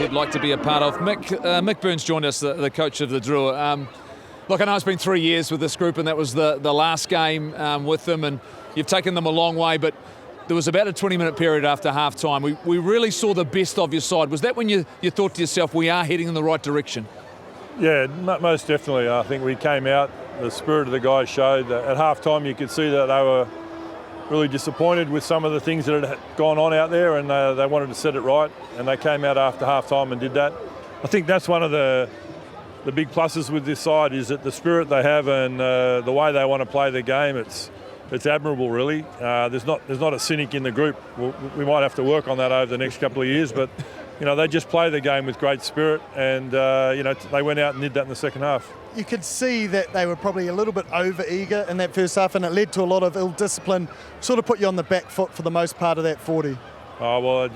would like to be a part of. Mick Byrne's joined us, the coach of the Drua. Look, I know it's been 3 years with this group, and that was the last game with them, and you've taken them a long way, but there was about a 20-minute period after half-time. We really saw the best of your side. Was that when you thought to yourself, we are heading in the right direction? Yeah, most definitely. I think we came out, the spirit of the guys showed. At half-time, you could see that they were really disappointed with some of the things that had gone on out there, and they wanted to set it right, and they came out after half-time and did that. I think that's one of the big pluses with this side, is that the spirit they have and the way they want to play the game, it's admirable, really. There's not a cynic in the group. We might have to work on that over the next couple of years, but they just play the game with great spirit, and they went out and did that in the second half. You could see that they were probably a little bit over-eager in that first half, and it led to a lot of ill-discipline, sort of put you on the back foot for the most part of that 40. Oh, well,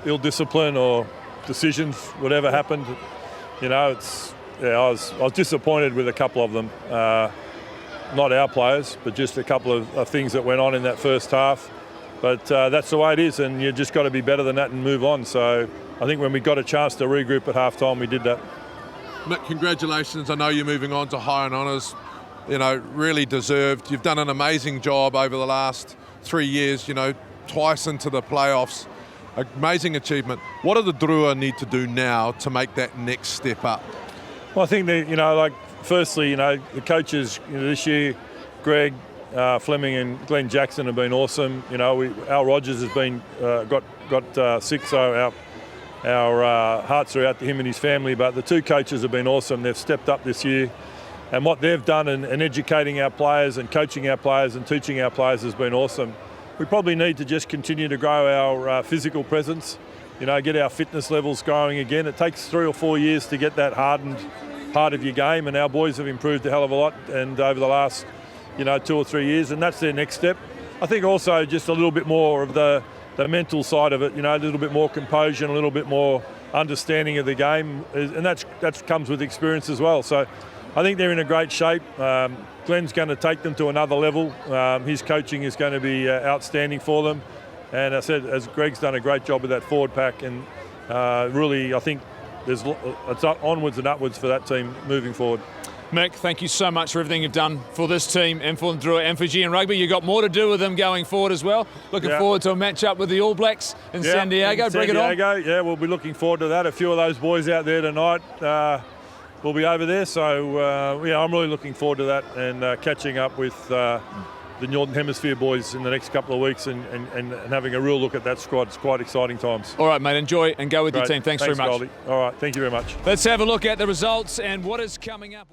ill-discipline or decisions, whatever happened, I was disappointed with a couple of them. Not our players, but just a couple of things that went on in that first half. But that's the way it is, and you just got to be better than that and move on. So I think when we got a chance to regroup at half-time, we did that. Mick, congratulations. I know you're moving on to high and honours. Really deserved. You've done an amazing job over the last 3 years, twice into the playoffs. Amazing achievement. What do the Drua need to do now to make that next step up? Well, I think that, firstly, the coaches this year, Greg, Fleming and Glenn Jackson have been awesome. Al Rogers has been got sick, so our hearts are out to him and his family. But the two coaches have been awesome. They've stepped up this year, and what they've done in educating our players and coaching our players and teaching our players has been awesome. We probably need to just continue to grow our physical presence. Get our fitness levels going again. It takes 3 or 4 years to get that hardened part of your game, and our boys have improved a hell of a lot and over the last 2 or 3 years, and that's their next step. I think also just a little bit more of the mental side of it, a little bit more composure, a little bit more understanding of the game, and that comes with experience as well. So I think they're in a great shape. Glenn's going to take them to another level. His coaching is going to be outstanding for them, and I said, as Greg's done a great job with that forward pack, and really I think it's onwards and upwards for that team moving forward. Mick, thank you so much for everything you've done for this team and for Drua and Fijian rugby. You've got more to do with them going forward as well. Looking forward to a match-up with the All Blacks in San Diego. Bring it on. Yeah, we'll be looking forward to that. A few of those boys out there tonight will be over there. So, I'm really looking forward to that and catching up with the Northern Hemisphere boys in the next couple of weeks and having a real look at that squad. It's quite exciting times. All right, mate, enjoy and go with your team. Thanks very much. Goldie. All right, thank you very much. Let's have a look at the results and what is coming up.